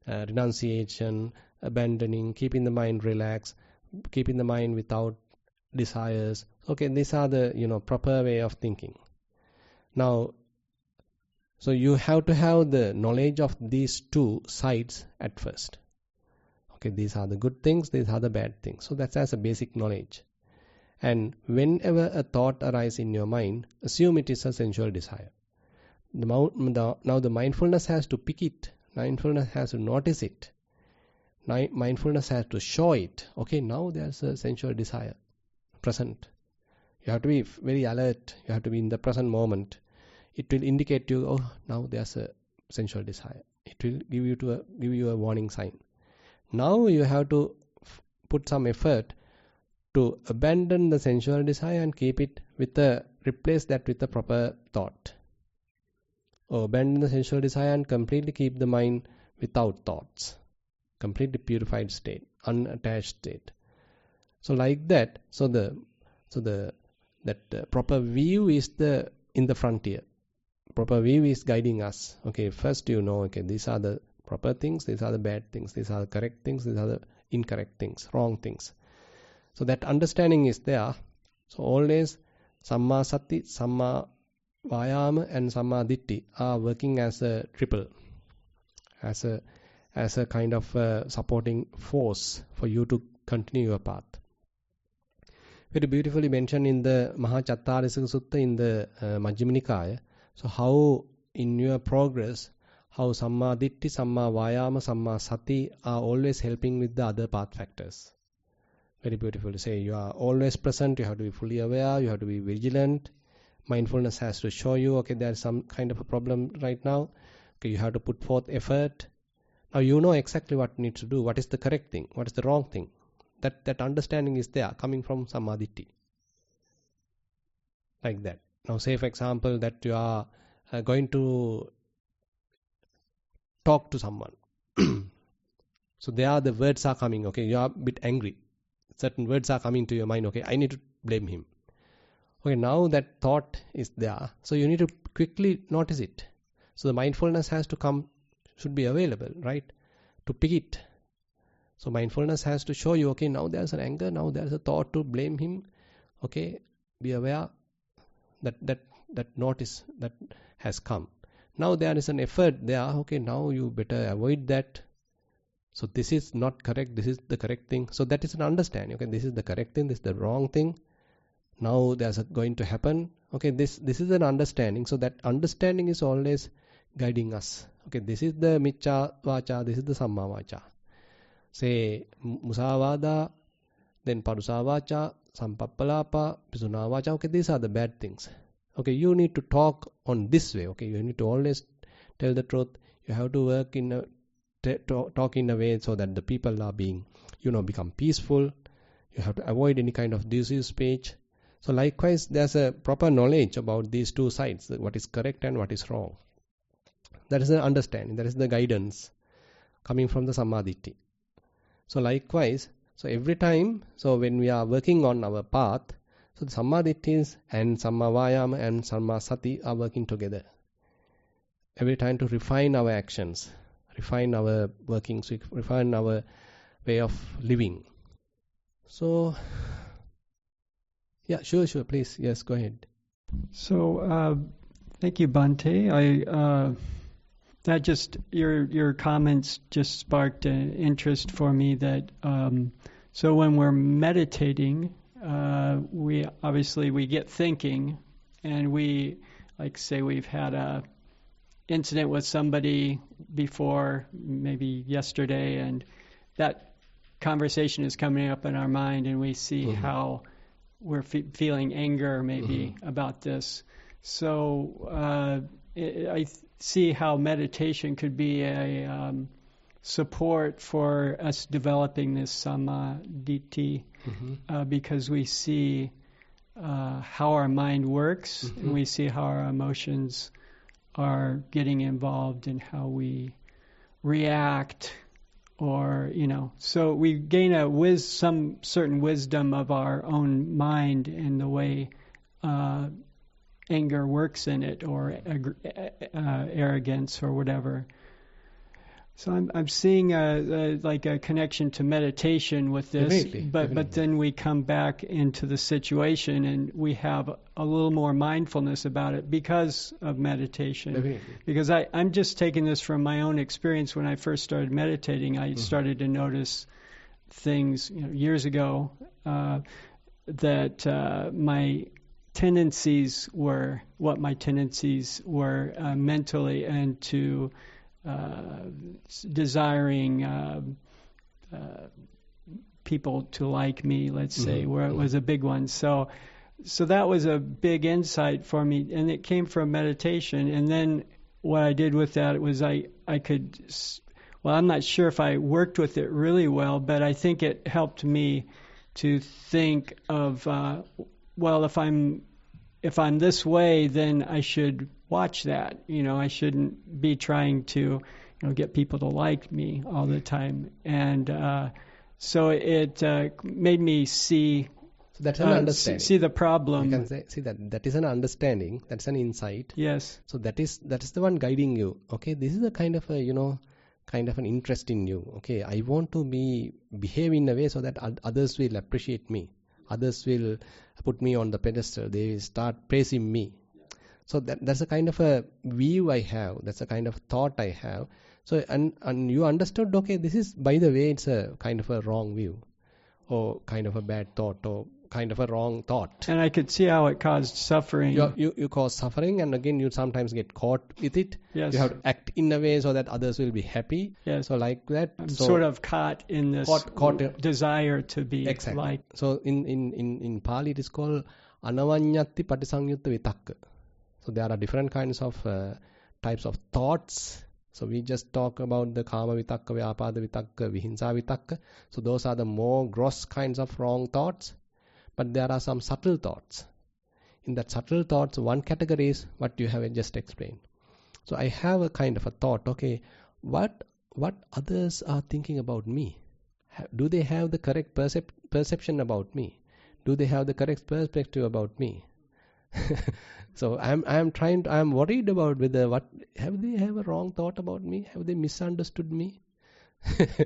renunciation, abandoning, keeping the mind relaxed, keeping the mind without desires. Okay, these are the proper way of thinking. Now, so you have to have the knowledge of these two sides at first. Okay, these are the good things, these are the bad things. So that's as a basic knowledge. And whenever a thought arises in your mind, assume it is a sensual desire. Now the mindfulness has to pick it. Mindfulness has to notice it. Mindfulness has to show it. Okay, now there's a sensual desire present. You have to be very alert. You have to be in the present moment. It will indicate to you, oh, now there's a sensual desire. It will give you a warning sign. Now you have to put some effort to abandon the sensual desire and keep it replace that with a proper thought. Or abandon the sensual desire and completely keep the mind without thoughts. Completely purified state, unattached state. So like that, that proper view is in the frontier. Proper view is guiding us. Okay, first okay, these are the proper things, these are the bad things, these are the correct things, these are the incorrect things, wrong things. So that understanding is there. So always Samma Sati, Samma Vayama and Samma Ditti are working as a triple, as a kind of supporting force for you to continue your path. Very beautifully mentioned in the Mahachattarasika Sutta in the Majjhima Nikaya. So how in your progress, how Samma Ditti, Samma Vayama, Samma Sati are always helping with the other path factors. Very beautiful to say. You are always present, you have to be fully aware, you have to be vigilant. Mindfulness has to show you, okay, there's some kind of a problem right now. Okay, you have to put forth effort. Now you know exactly what needs to do, what is the correct thing, what is the wrong thing. That understanding is there, coming from Samadhi. Like that. Now say for example that you are going to talk to someone. So there the words are coming, okay, you are a bit angry. Certain words are coming to your mind, okay, I need to blame him. Okay, now that thought is there. So you need to quickly notice it. So the mindfulness has to come, should be available, right? To pick it. So mindfulness has to show you, okay, now there's an anger, now there's a thought to blame him. Okay, be aware that notice that has come. Now there is an effort there, okay, now you better avoid that. So this is not correct, this is the correct thing. So that is an understanding, okay, this is the correct thing, this is the wrong thing. Now there's going to happen. Okay, this is an understanding. So that understanding is always guiding us. Okay, this is the Micca Vacha, this is the Samma Vacha. Say Musavada, then Parusa Vacha, Sampappalapa, Pisuna Vacha. Okay, these are the bad things. Okay, you need to talk on this way. Okay, you need to always tell the truth. You have to work talk in a way so that the people are become peaceful. You have to avoid any kind of disuse speech. So likewise, there's a proper knowledge about these two sides, what is correct and what is wrong. That is the understanding, that is the guidance coming from the Samadhi. So likewise, so every time, so when we are working on our path, so the Samadhittis and Samma Vayama and Samma Sati are working together. Every time to refine our actions, refine our workings, refine our way of living. So, yeah, sure, please. Yes, go ahead. So, thank you, Bhante. That just your comments just sparked an interest for me. That so when we're meditating, we get thinking, and we say we've had a incident with somebody before, maybe yesterday, and that conversation is coming up in our mind, and we see how we're feeling anger maybe about this. So I see how meditation could be a support for us developing this samadhi, because we see how our mind works, and we see how our emotions are getting involved in how we react, or so we gain some certain wisdom of our own mind and the way anger works in it, or arrogance or whatever. So I'm seeing like a connection to meditation with this, Definitely, but definitely. then we come back into the situation and we have a little more mindfulness about it because of meditation. Definitely. Because I'm just taking this from my own experience. When I first started meditating, I started to notice things years ago that my tendencies were mentally, and to desiring people to like me, let's say, where it was a big one. So that was a big insight for me, and it came from meditation. And then what I did with that was I could, well, I'm not sure if I worked with it really well, but I think it helped me to think of, well, if I'm this way, then I should watch that. I shouldn't be trying to, get people to like me all the time. And so it made me see. So that's an understanding. See the problem. You can see that is an understanding. That's an insight. Yes. So that is the one guiding you. Okay, this is a kind of a kind of an interest in you. Okay, I want to behave in a way so that others will appreciate me. Others will put me on the pedestal. They will start praising me. So that's a kind of a view I have. That's a kind of thought I have. So and you understood. Okay, this is, by the way, it's a kind of a wrong view, or kind of a bad thought, or kind of a wrong thought. And I could see how it caused suffering. You cause suffering, and again you sometimes get caught with it. Yes. You have to act in a way so that others will be happy. Yes. So like that. I'm sort of caught in this desire to be exactly. like. So in Pali it is called anavanyatti patisangyutta vitakka. So there are different kinds of types of thoughts. So we just talk about the kama vitakka, vyapada vitakka, vihinsa vitakka. So those are the more gross kinds of wrong thoughts. But there are some subtle thoughts. In that subtle thoughts, one category is what you have just explained. So I have a kind of a thought, okay, what others are thinking about me? Do they have the correct perception about me? Do they have the correct perspective about me? So I'm worried about whether have they have a wrong thought about me? Have they misunderstood me? So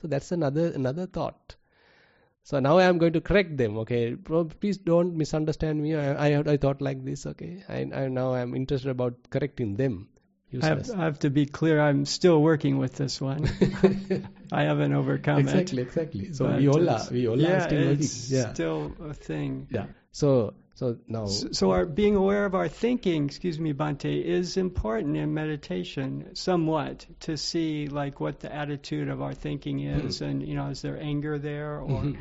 that's another thought. So now I am going to correct them. Okay, please don't misunderstand me. I thought like this. Okay, now I'm interested about correcting them. I have to be clear. I'm still working with this one. I haven't overcome it. Exactly. So But we all are still working. It's still a thing. Yeah. So now. So our being aware of our thinking, Bhante, is important in meditation, somewhat, to see like what the attitude of our thinking is, and is there anger there, or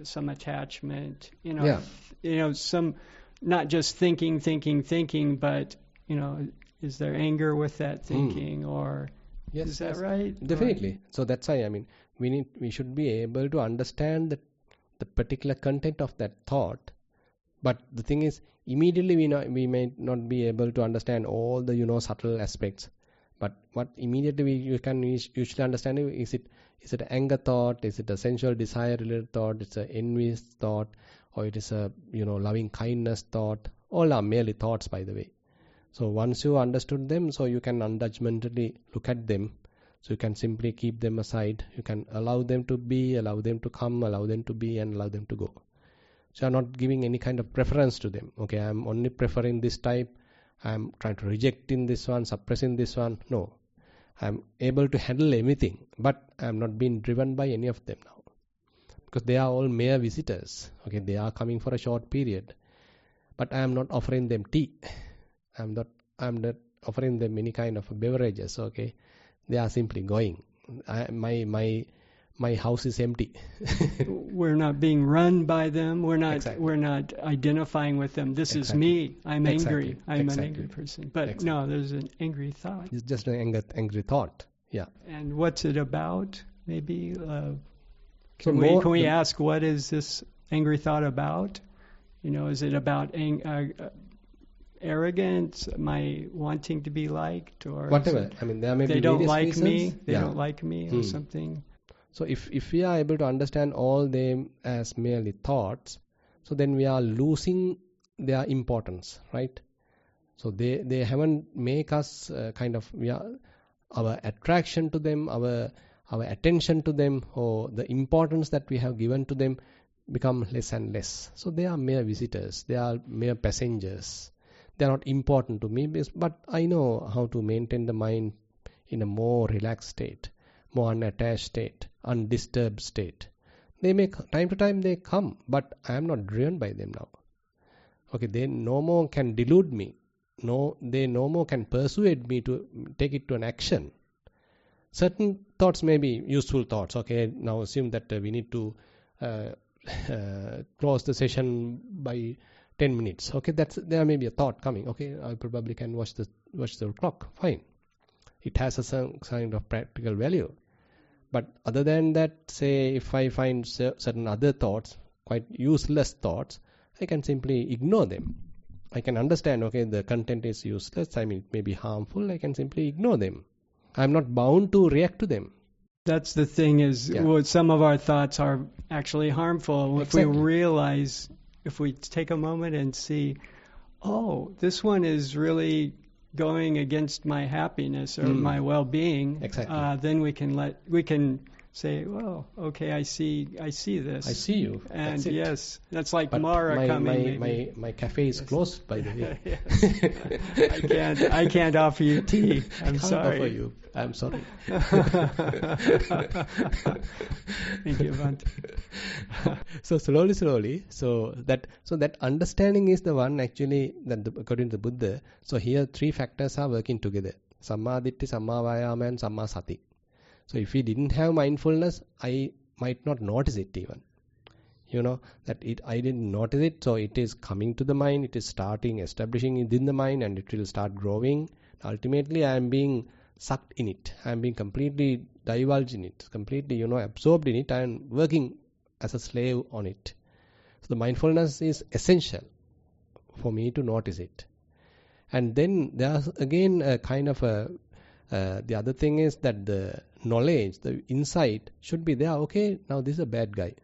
some attachment, some, not just thinking, but is there anger with that thinking, or yes, is that right? Definitely. So that's why we should be able to understand the particular content of that thought. But the thing is, immediately we may not be able to understand all the subtle aspects. But what immediately you can usually understand is it an anger thought? Is it a sensual desire related thought? It's an envious thought, or it is a loving kindness thought? All are merely thoughts, by the way. So once you understood them, so you can unjudgmentally look at them. So you can simply keep them aside. You can allow them to be, allow them to come, allow them to be, and allow them to go. So I'm not giving any kind of preference to them. Okay, I'm only preferring this type. I'm trying to reject in this one, suppressing this one. No, I'm able to handle everything, but I'm not being driven by any of them now, because they are all mere visitors. Okay, they are coming for a short period, but I am not offering them tea. I'm not offering them any kind of beverages. Okay, they are simply going. My house is empty. We're not being run by them. We're not. Exactly. We're not identifying with them. This is me. I'm angry. I'm an angry person. But no, there's an angry thought. It's just an angry thought. Yeah. And what's it about? Maybe. Can we ask, what is this angry thought about? Is it about arrogance? Am I wanting to be liked, or whatever? I mean, there may be they don't like reasons. me. They don't like me, or something. So if we are able to understand all them as merely thoughts, so then we are losing their importance, right? So they haven't make us our attraction to them, our attention to them, or the importance that we have given to them become less and less. So they are mere visitors, they are mere passengers. They are not important to me, but I know how to maintain the mind in a more relaxed state, more unattached state, undisturbed state. They may, time to time they come, but I am not driven by them now. Okay, they no more can delude me. No, they no more can persuade me to take it to an action. Certain thoughts may be useful thoughts. Okay, now assume that we need to close the session by 10 minutes. Okay, there may be a thought coming. Okay, I probably can watch the clock. Fine. It has a certain kind of practical value. But other than that, say if I find certain other thoughts, quite useless thoughts, I can simply ignore them. I can understand, okay, the content is useless, I mean it may be harmful, I can simply ignore them. I'm not bound to react to them. That's the thing is, well, some of our thoughts are actually harmful. Exactly. If we realize, if we take a moment and see, oh, this one is really going against my happiness or my well-being, exactly. then we can say, well, okay, I see this. I see you. And that's yes, that's like but Mara coming. My cafe is closed, by the way. Yes. I can't offer you tea. I'm sorry. Offer you. I'm sorry. Thank you, Bhante. So slowly. So that understanding is the one actually that according to the Buddha. So here 3 factors are working together: Samma Ditti, Samma Vayama, and Samma Sati. So if we didn't have mindfulness, I might not notice it even. I didn't notice it, so it is coming to the mind, it is starting, establishing within the mind, and it will start growing. Ultimately, I am being sucked in it. I am being completely divulged in it, completely, absorbed in it, and working as a slave on it. So the mindfulness is essential for me to notice it. And then there's again a kind of the other thing is that the knowledge, the insight should be there. Okay, now this is a bad guy.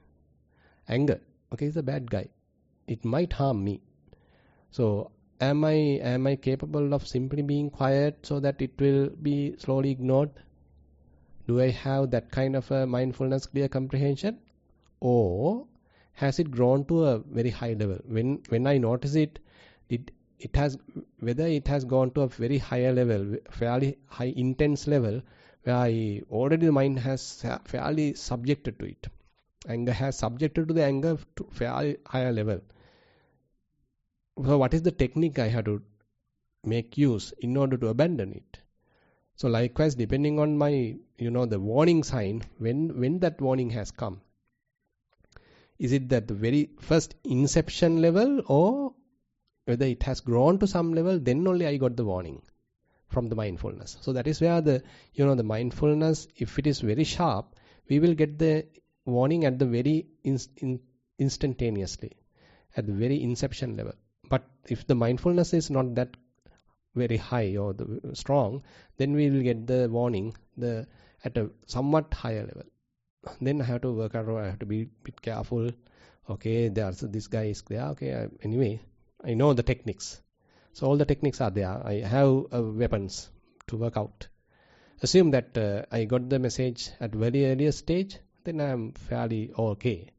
Anger, okay, is a bad guy. It might harm me. So am I capable of simply being quiet so that it will be slowly ignored? Do I have that kind of a mindfulness, clear comprehension? Or has it grown to a very high level? When I notice it has, whether it has gone to a very higher level, fairly high intense level, where already the mind has fairly subjected to it. Anger has subjected to the anger to fairly higher level. So what is the technique I have to make use in order to abandon it? So likewise, depending on my, the warning sign, when that warning has come, is it that the very first inception level, or whether it has grown to some level, then only I got the warning from the mindfulness. So that is where the mindfulness, if it is very sharp, we will get the warning at the very instantaneously, at the very inception level. But if the mindfulness is not that very high or strong, then we will get the warning at a somewhat higher level. Then I have to work out, I have to be a bit careful. Okay, this guy is there. Okay, anyway, I know the techniques. So all the techniques are there. I have weapons to work out. Assume that I got the message at very earlier stage, then I am fairly okay.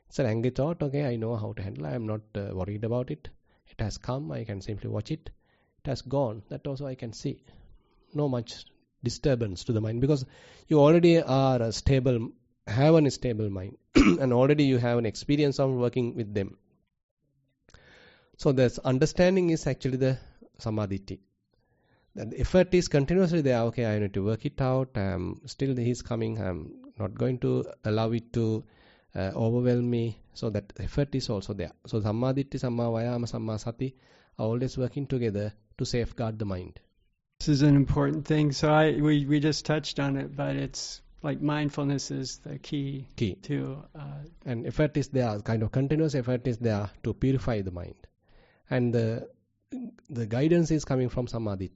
It's an angry thought. Okay, I know how to handle it. I am not worried about it. It has come. I can simply watch it. It has gone. That also I can see. No much disturbance to the mind, because you already are a stable mind and already you have an experience of working with them. So this understanding is actually the samadhi. The effort is continuously there. Okay, I need to work it out. Still he's coming. I'm not going to allow it to overwhelm me. So that effort is also there. So sammaditi, samma vayama, samma sati are always working together to safeguard the mind. This is an important thing. So we just touched on it, but it's like mindfulness is the key. To and effort is there, kind of continuous effort is there to purify the mind. And the guidance is coming from samadhi.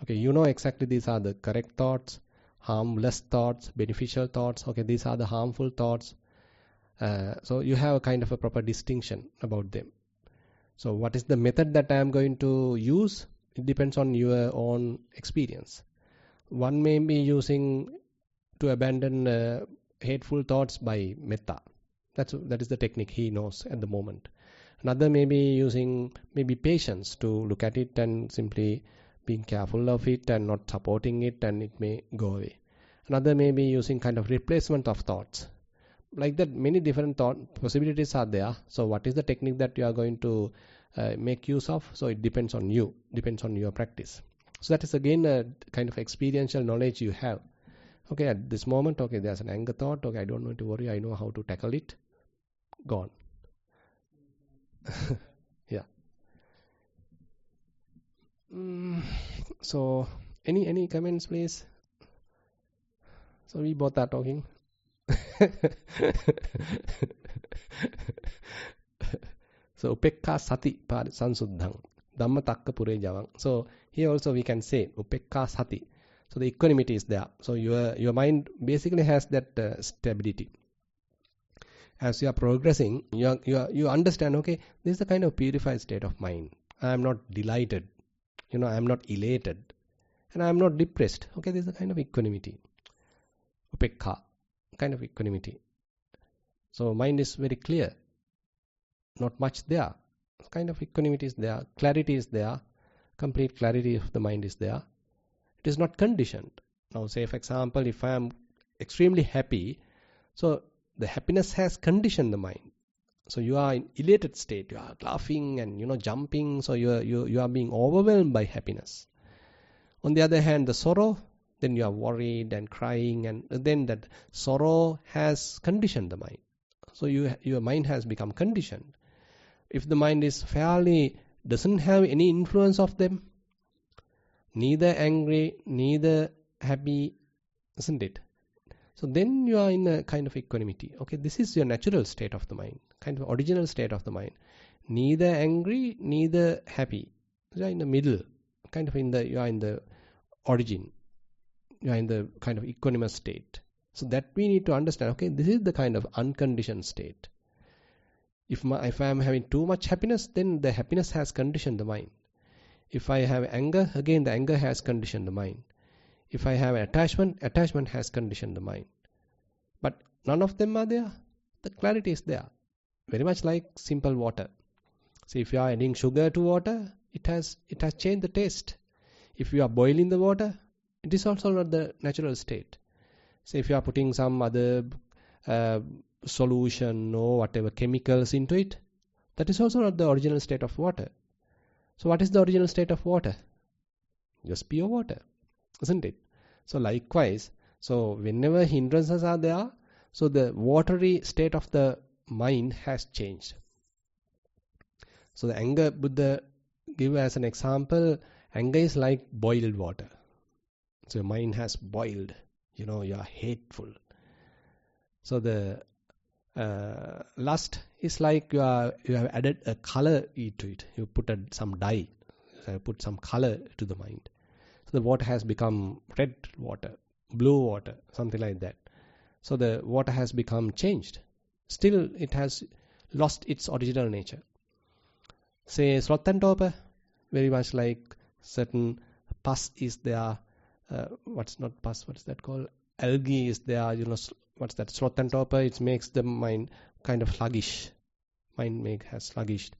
Okay, exactly these are the correct thoughts, harmless thoughts, beneficial thoughts. Okay, these are the harmful thoughts. So you have a kind of a proper distinction about them. So what is the method that I am going to use? It depends on your own experience. One may be using to abandon hateful thoughts by metta. That is the technique he knows at the moment. Another may be using maybe patience to look at it and simply being careful of it and not supporting it, and it may go away. Another may be using kind of replacement of thoughts. Like that, many different thought possibilities are there. So what is the technique that you are going to make use of? So it depends on you, depends on your practice. So that is again a kind of experiential knowledge you have. Okay, at this moment, okay, there's an anger thought. Okay, I don't need to worry. I know how to tackle it. Gone. Yeah. So, any comments, please? So we both are talking. So upekka sati sansuddhang dhamma takka pure javang. So here also we can say upekka sati. So the equanimity is there. So your mind basically has that stability. As you are progressing, you understand, okay, this is a kind of purified state of mind. I am not delighted, I am not elated, and I am not depressed. Okay, this is a kind of equanimity. Upekka, kind of equanimity. So mind is very clear, not much there. Kind of equanimity is there, clarity is there, complete clarity of the mind is there. It is not conditioned. Now say for example, if I am extremely happy, so the happiness has conditioned the mind. So you are in elated state, you are laughing and jumping, so you are being overwhelmed by happiness. On the other hand, the sorrow, then you are worried and crying, and then that sorrow has conditioned the mind. So your mind has become conditioned. If the mind is doesn't have any influence of them, neither angry, neither happy, isn't it? So then you are in a kind of equanimity. Okay, this is your natural state of the mind, kind of original state of the mind. Neither angry, neither happy. You are in the middle, kind of you are in the origin. You are in the kind of equanimous state. So that we need to understand, okay, this is the kind of unconditioned state. If I am having too much happiness, then the happiness has conditioned the mind. If I have anger, again the anger has conditioned the mind. If I have attachment has conditioned the mind. But none of them are there. The clarity is there. Very much like simple water. See, if you are adding sugar to water, it has changed the taste. If you are boiling the water, it is also not the natural state. Say if you are putting some other solution or whatever chemicals into it, that is also not the original state of water. So what is the original state of water? Just pure water, isn't it? So likewise, so whenever hindrances are there, so the watery state of the mind has changed. So the anger, Buddha give as an example, anger is like boiled water. So your mind has boiled, you are hateful. So the lust is like you have added a color into it. You put some dye, put some color to the mind. So the water has become red water, blue water, something like that. So the water has become changed. Still, it has lost its original nature. Say Slotantopa, very much like certain pus is there. What's not pus? What is that called? Algae is there. What's that? Slotantopa. It makes the mind kind of sluggish. Mind has sluggish.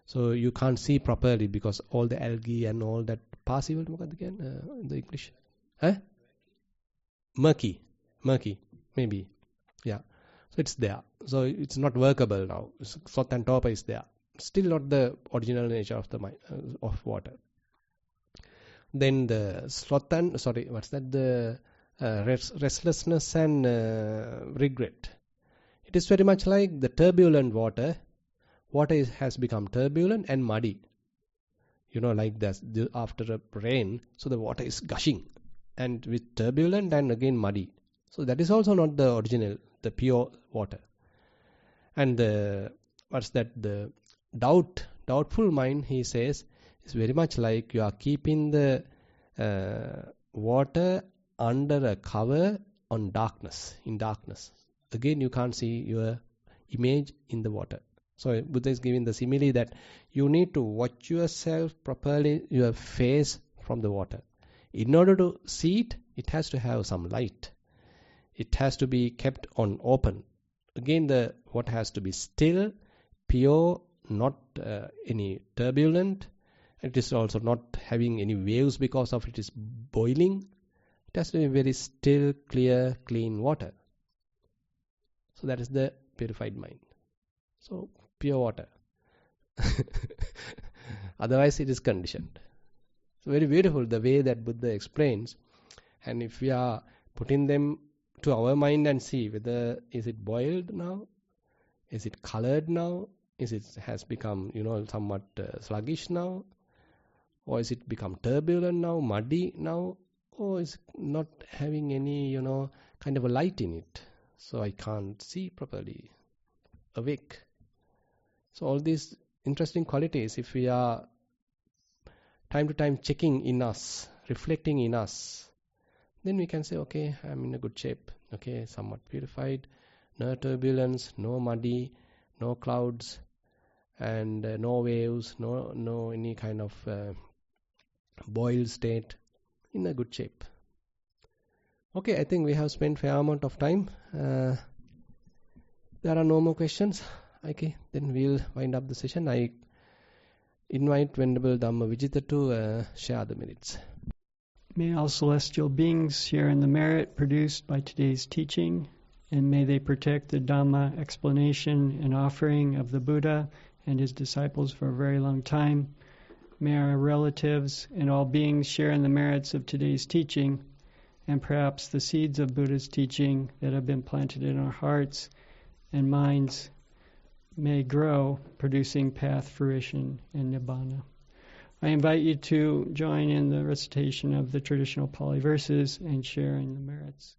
So you can't see properly because all the algae and all that pus. You will look at again in the English. Murky, maybe. Yeah. So it's there. So it's not workable now. Slotantopa is there. Still not the original nature of the mind of water. Then the the restlessness and regret. It is very much like the turbulent water. Water has become turbulent and muddy. Like this after a rain, so the water is gushing and with turbulent and again muddy. So that is also not the original, the pure water. And the doubtful mind, he says, is very much like you are keeping the water under a cover in darkness. Again, you can't see your image in the water. So Buddha is giving the simile that you need to watch yourself properly, your face from the water. In order to see it, it has to have some light. It has to be kept on open. Again, the water has to be still, pure, not any turbulent. It is also not having any waves because of it is boiling. It has to be very still, clear, clean water. So that is the purified mind. So pure water. Otherwise it is conditioned. It's very beautiful the way that Buddha explains. And if we are putting them to our mind and see whether is it boiled now, is it colored now, is it has become somewhat sluggish now, or is it become turbulent now, muddy now, or is it not having any kind of a light in it, so I can't see properly, awake. So all these interesting qualities, if we are time to time checking in us, reflecting in us, then we can say, okay, I'm in a good shape, okay, somewhat purified, no turbulence, no muddy, no clouds, and no waves, no any kind of boiled state, in a good shape. Okay, I think we have spent fair amount of time. There are no more questions. Okay, then we'll wind up the session. I invite Venerable Dhamma Vijita to share the merits. May all celestial beings share in the merit produced by today's teaching, and may they protect the Dhamma explanation and offering of the Buddha and his disciples for a very long time. May our relatives and all beings share in the merits of today's teaching, and perhaps the seeds of Buddha's teaching that have been planted in our hearts and minds may grow, producing path fruition and nibbana. I invite you to join in the recitation of the traditional Pali verses and share in the merits.